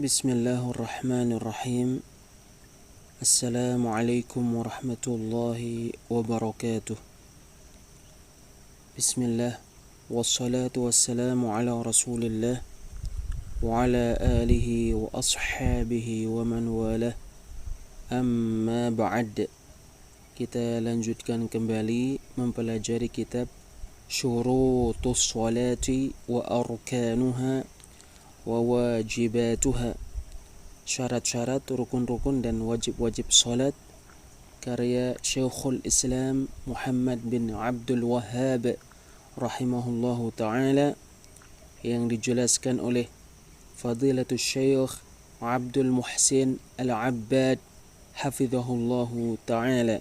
Bismillahirrahmanirrahim. Assalamualaikum warahmatullahi wabarakatuh. Bismillah. Wassalatu wassalamu ala rasulillah wa ala alihi wa ashabihi wa man walah. Amma ba'd. Kita lanjutkan kembali mempelajari kitab Syurutus Salati wa Arkanuha wa Wajibatuha, syarat-syarat, rukun-rukun dan wajib-wajib salat, karya Syekhul Islam Muhammad bin Abdul Wahhab rahimahullahu ta'ala, yang dijelaskan oleh Fadilatul Syekh Abdul Muhsin Al-Abbad hafizahullahu ta'ala.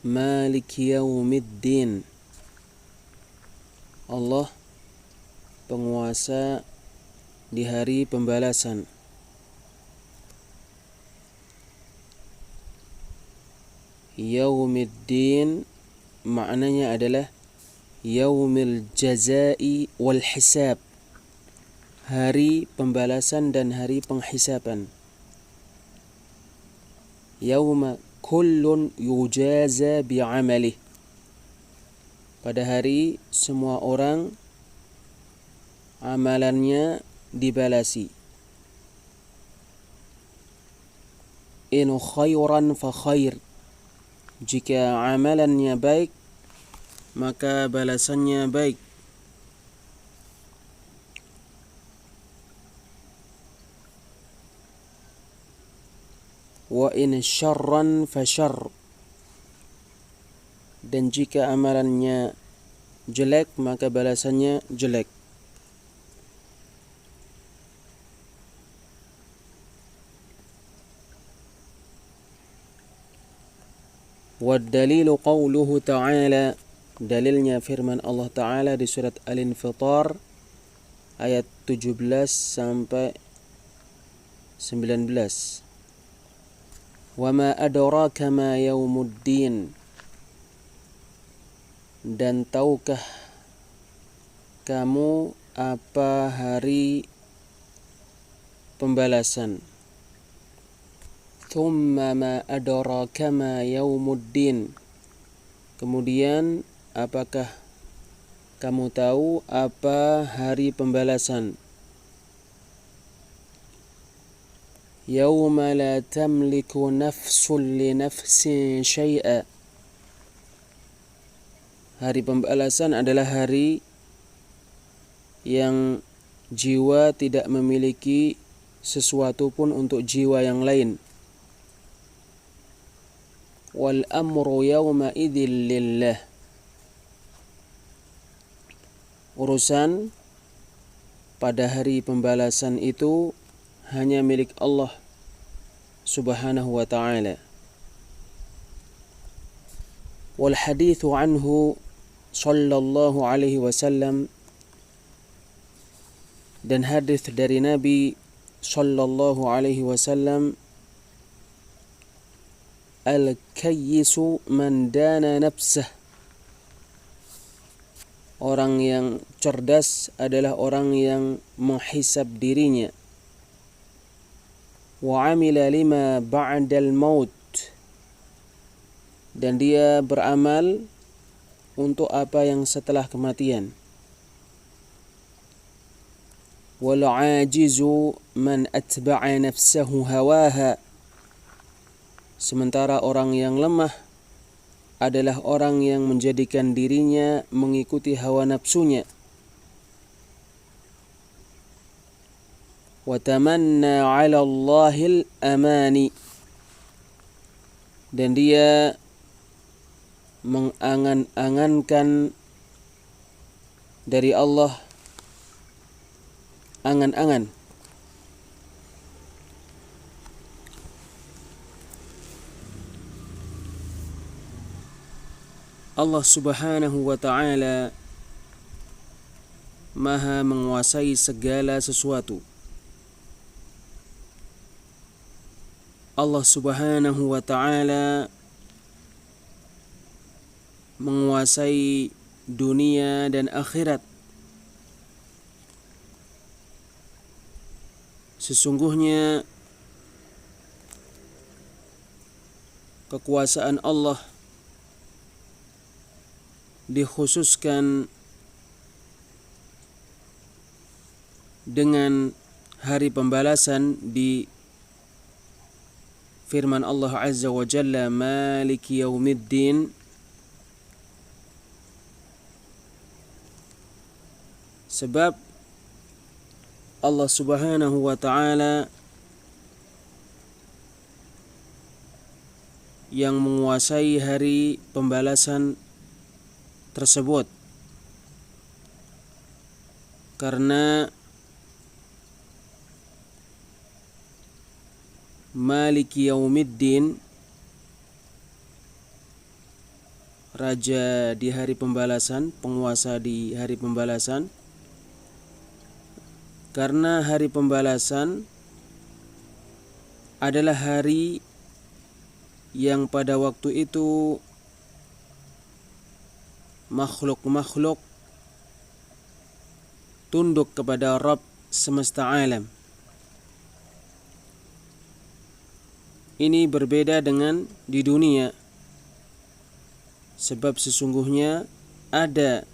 Malik Yaumiddin, Allah penguasa di hari pembalasan. Yaumiddin maknanya adalah yaumil jazai wal hisab, hari pembalasan dan hari penghisaban. Yauma kullun yujaza bi'amalih, pada hari semua orang amalannya dibalasi. In khairan fa khair, jika amalannya baik maka balasannya baik. Wa in syarran fa syarr, dan jika amalannya jelek maka balasannya jelek. Wa dalilu qawluhu ta'ala, dalilnya firman Allah Ta'ala di surat Al-Infitar ayat 17 sampai 19. Wa ma adraka ma yaumuddin, dan tahukah kamu apa hari pembalasan? Thumma ma adraka ma yaumuddin, kemudian apakah kamu tahu apa hari pembalasan? Yauma la tamliku nafsun li nafsin syai'a, hari pembalasan adalah hari yang jiwa tidak memiliki sesuatu pun untuk jiwa yang lain. Wal amru yawma idzin lillah, urusan pada hari pembalasan itu hanya milik Allah subhanahu wa ta'ala. Wal hadithu anhu sallallahu alaihi wasallam, dan hadis dari Nabi sallallahu alaihi wasallam, al-kayyisu man dana nafsah, orang yang cerdas adalah orang yang menghisab dirinya. Wa amila lima ba'dal maut, dan dia beramal untuk apa yang setelah kematian. Wal ajizu man atba'a nafsahu hawaha, sementara orang yang lemah adalah orang yang menjadikan dirinya mengikuti hawa nafsunya. Wa tamanna 'ala Allahil amani, dan dia mengangan-angankan dari Allah angan-angan. Allah subhanahu wa ta'ala maha menguasai segala sesuatu. Allah Subhanahu wa ta'ala menguasai dunia dan akhirat. Sesungguhnya kekuasaan Allah dikhususkan dengan hari pembalasan di firman Allah Azza wa Jalla, Maliki Yaumiddin. Sebab Allah Subhanahu wa ta'ala yang menguasai hari pembalasan tersebut. Karena Maliki Yaumiddin, raja di hari pembalasan, penguasa di hari pembalasan. Karena hari pembalasan adalah hari yang pada waktu itu makhluk-makhluk tunduk kepada Rabb semesta alam. Ini berbeda dengan di dunia, sebab sesungguhnya ada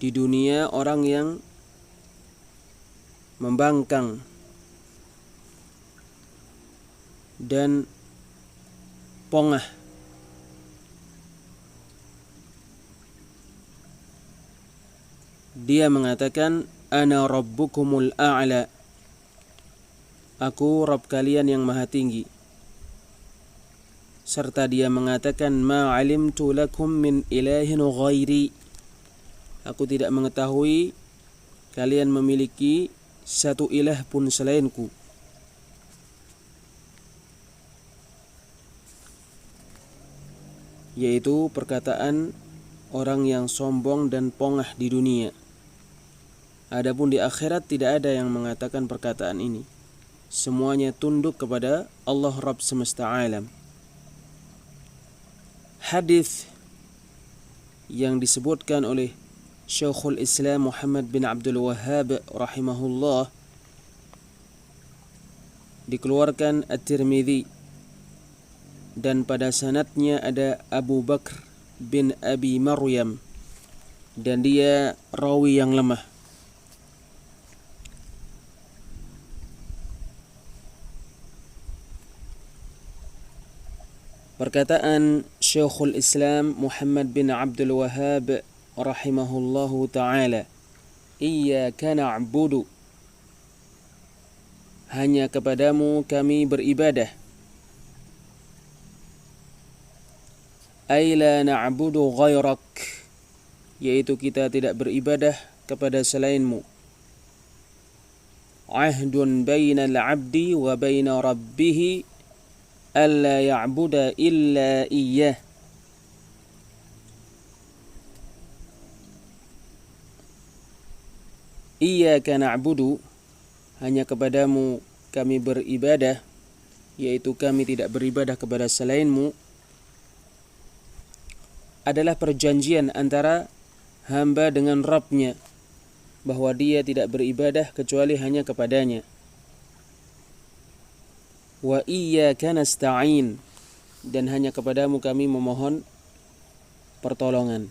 di dunia orang yang membangkang dan pongah. Dia mengatakan, Ana rabbukumul a'la, aku Rabb kalian yang maha tinggi. Serta dia mengatakan, Ma alimtu lakum min ilahin ghairi, aku tidak mengetahui kalian memiliki satu ilah pun selainku. Yaitu perkataan orang yang sombong dan pongah di dunia. Adapun di akhirat tidak ada yang mengatakan perkataan ini. Semuanya tunduk kepada Allah Rabb semesta alam. Hadis yang disebutkan oleh Syekhul Islam Muhammad bin Abdul Wahhab rahimahullah dikeluarkan At-Tirmidzi, dan pada sanadnya ada Abu Bakr bin Abi Maryam, dan dia rawi yang lemah. Perkataan Syekhul Islam Muhammad bin Abdul Wahhab rahimahullahu ta'ala, Iyyaka na'budu, hanya kepadamu kami beribadah. Ay la na'budu ghairak, yaitu kita tidak beribadah kepada selainmu. Ahdun bainal abdi wa baina rabbih alla ya'buda illa iyyah. Iyyaka na'budu, hanya kepadamu kami beribadah, yaitu kami tidak beribadah kepada selainmu, adalah perjanjian antara hamba dengan Rabb-nya, bahwa dia tidak beribadah kecuali hanya kepadanya. Wa iyyaka nasta'in, dan hanya kepadamu kami memohon pertolongan.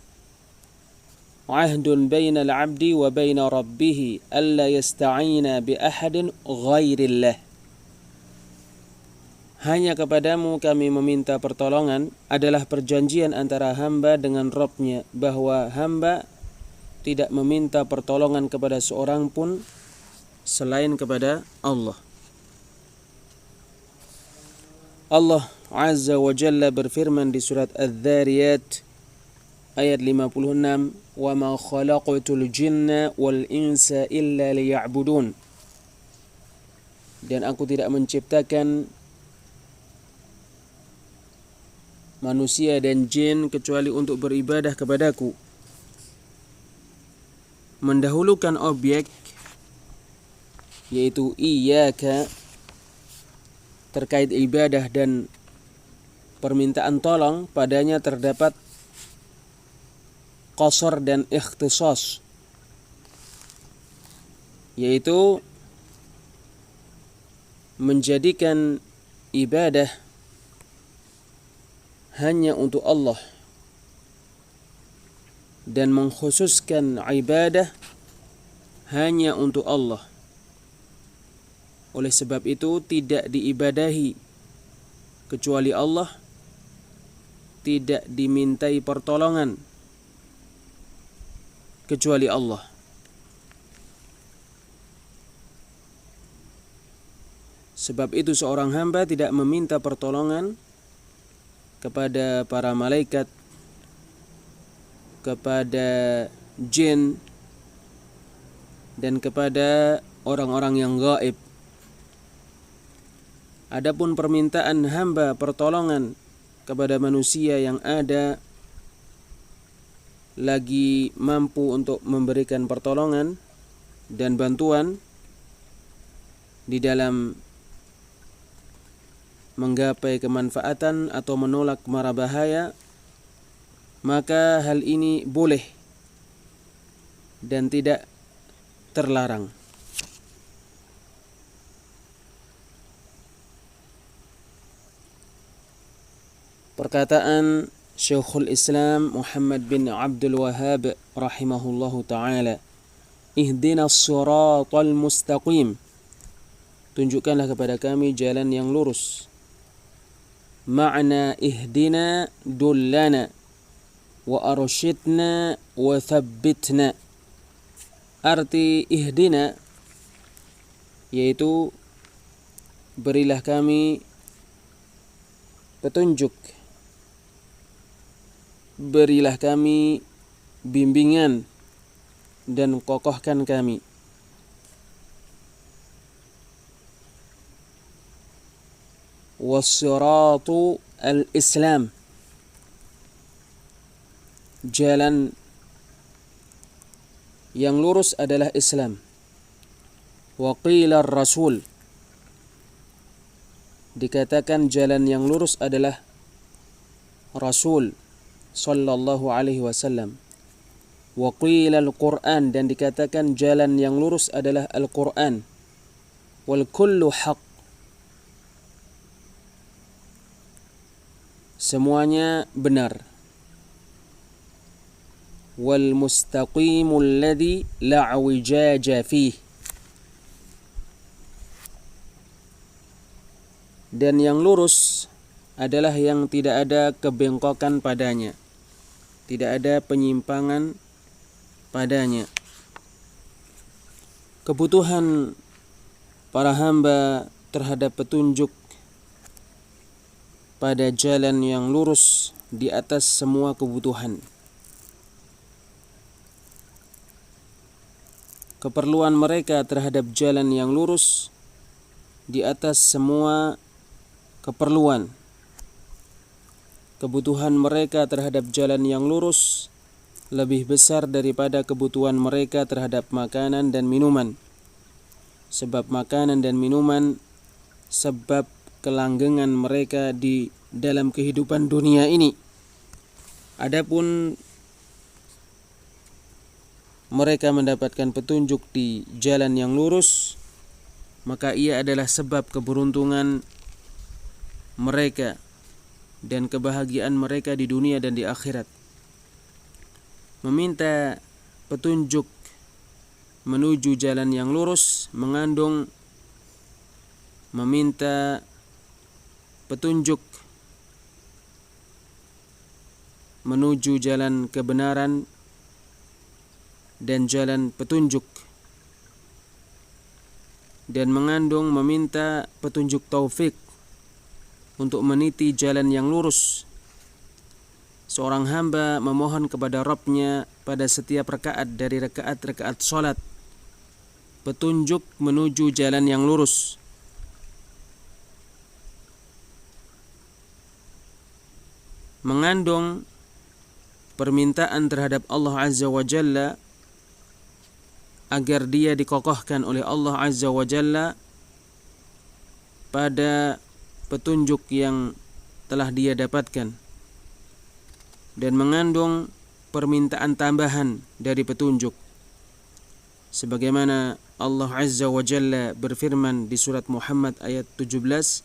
Ahdun bainal abdi wa baina rabbih alla yasta'ina bi ahadin ghairillah. Hanya kepadamu kami meminta pertolongan adalah perjanjian antara hamba dengan Rabb-nya, bahwa hamba tidak meminta pertolongan kepada seorang pun selain kepada Allah. Allah Azza wa Jalla berfirman di surat Adz-Dzariyat ayat 56, wa ma khalaqtul jinna wal insa illa liya'budun, dan aku tidak menciptakan manusia dan jin kecuali untuk beribadah kepadaku. Mendahulukan objek yaitu iyyaka terkait ibadah dan permintaan tolong, padanya terdapat qasar dan ikhtisas, yaitu menjadikan ibadah hanya untuk Allah dan mengkhususkan ibadah hanya untuk Allah. Oleh sebab itu tidak diibadahi kecuali Allah, tidak dimintai pertolongan kecuali Allah. Sebab itu seorang hamba tidak meminta pertolongan kepada para malaikat, kepada jin, dan kepada orang-orang yang gaib. Adapun permintaan hamba pertolongan kepada manusia yang ada lagi mampu untuk memberikan pertolongan dan bantuan di dalam menggapai kemanfaatan atau menolak mara bahaya, maka hal ini boleh dan tidak terlarang. Perkataan Syekhul Islam Muhammad bin Abdul Wahhab rahimahullahu ta'ala, ihdinas siratal mustaqim, tunjukkanlah kepada kami jalan yang lurus. Ma'na ihdina dullana wa arsyidna wa thabbitna. Arti ihdina yaitu berilah kami petunjuk, berilah kami bimbingan dan kokohkan kami. Wassiratu al-Islam, jalan yang lurus adalah Islam. Wa qila ar-rasul, dikatakan jalan yang lurus adalah Rasul sallallahu alaihi wasallam. Wa qila al-Qur'an, dan dikatakan jalan yang lurus adalah Al-Qur'an. Wal kullu haq, semuanya benar. Wal mustaqimul ladzi la wijaja fih, dan yang lurus adalah yang tidak ada kebengkokan padanya, tidak ada penyimpangan padanya. Kebutuhan para hamba terhadap petunjuk pada jalan yang lurus di atas semua kebutuhan. Keperluan mereka terhadap jalan yang lurus di atas semua keperluan. Kebutuhan mereka terhadap jalan yang lurus lebih besar daripada kebutuhan mereka terhadap makanan dan minuman. Sebab makanan dan minuman sebab kelanggengan mereka di dalam kehidupan dunia ini. Adapun mereka mendapatkan petunjuk di jalan yang lurus, maka ia adalah sebab keberuntungan mereka dan kebahagiaan mereka di dunia dan di akhirat. Meminta petunjuk menuju jalan yang lurus mengandung meminta petunjuk menuju jalan kebenaran dan jalan petunjuk, dan mengandung meminta petunjuk taufik untuk meniti jalan yang lurus. Seorang hamba memohon kepada Rabb-Nya pada setiap rakaat dari rakaat-rakaat salat petunjuk menuju jalan yang lurus. Mengandung permintaan terhadap Allah Azza wa Jalla agar dia dikokohkan oleh Allah Azza wa Jalla pada petunjuk yang telah dia dapatkan dan mengandung permintaan tambahan dari petunjuk, sebagaimana Allah Azza wa Jalla berfirman di surat Muhammad ayat 17,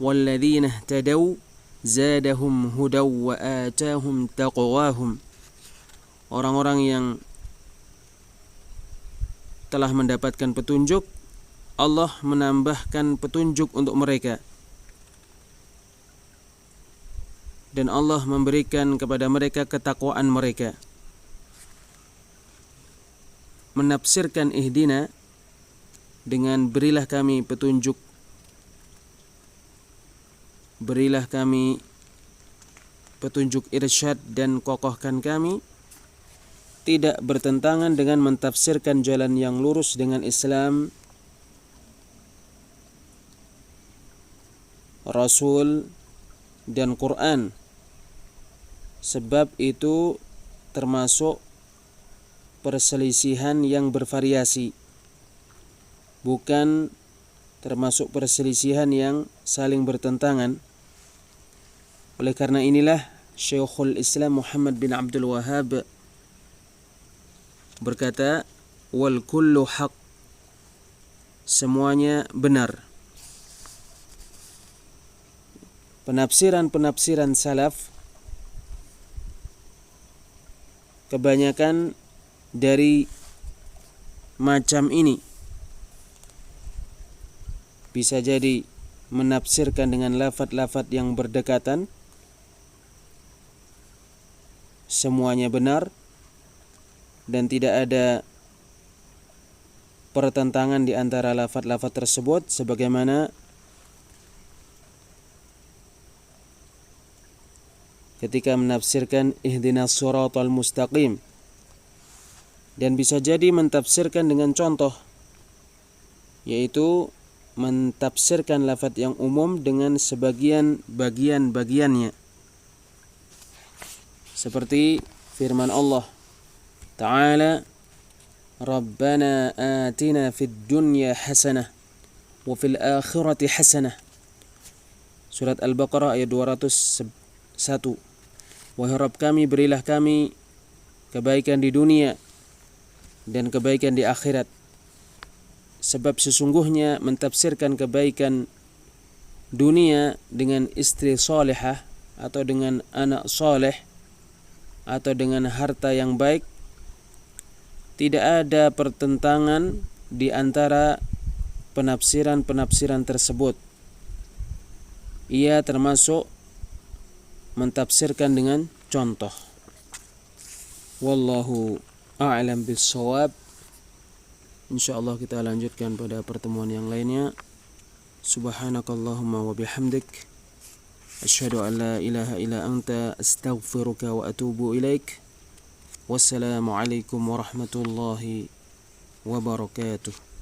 walladzina ihtadaw zadahum hudaw wa atahum taqwahum. Orang-orang yang telah mendapatkan petunjuk, Allah menambahkan petunjuk untuk mereka, dan Allah memberikan kepada mereka ketakwaan mereka. Menafsirkan ihdina dengan berilah kami petunjuk, berilah kami petunjuk irsyad dan kokohkan kami, tidak bertentangan dengan mentafsirkan jalan yang lurus dengan Islam, Rasul, dan Quran. Sebab itu termasuk perselisihan yang bervariasi, bukan termasuk perselisihan yang saling bertentangan. Oleh karena inilah Syekhul Islam Muhammad bin Abdul Wahhab berkata, wal kullu haq, semuanya benar. Penafsiran-penafsiran salaf kebanyakan dari macam ini. Bisa jadi menafsirkan dengan lafaz-lafaz yang berdekatan, semuanya benar dan tidak ada pertentangan di antara lafaz-lafaz tersebut, sebagaimana ketika menafsirkan ihdinas siratal mustaqim. Dan bisa jadi mentafsirkan dengan contoh, yaitu mentafsirkan lafaz yang umum dengan sebagian bagian-bagiannya, seperti firman Allah Ta'ala, Rabbana atina fid dunya hasanah wa fil akhirati hasanah. Surat Al-Baqarah ayat 201. Wahai Rabb kami, berilah kami kebaikan di dunia dan kebaikan di akhirat. Sebab sesungguhnya mentafsirkan kebaikan dunia dengan istri salihah, atau dengan anak saleh, atau dengan harta yang baik, tidak ada pertentangan di antara penafsiran-penafsiran tersebut. Ia termasuk mentafsirkan dengan contoh. Wallahu a'lam bis-shawab. Insyaallah kita lanjutkan pada pertemuan yang lainnya. Subhanakallahumma wa bihamdik, asyhadu an la ilaha illa anta, astaghfiruka wa atubu ilaik. Wassalamu alaikum warahmatullahi wabarakatuh.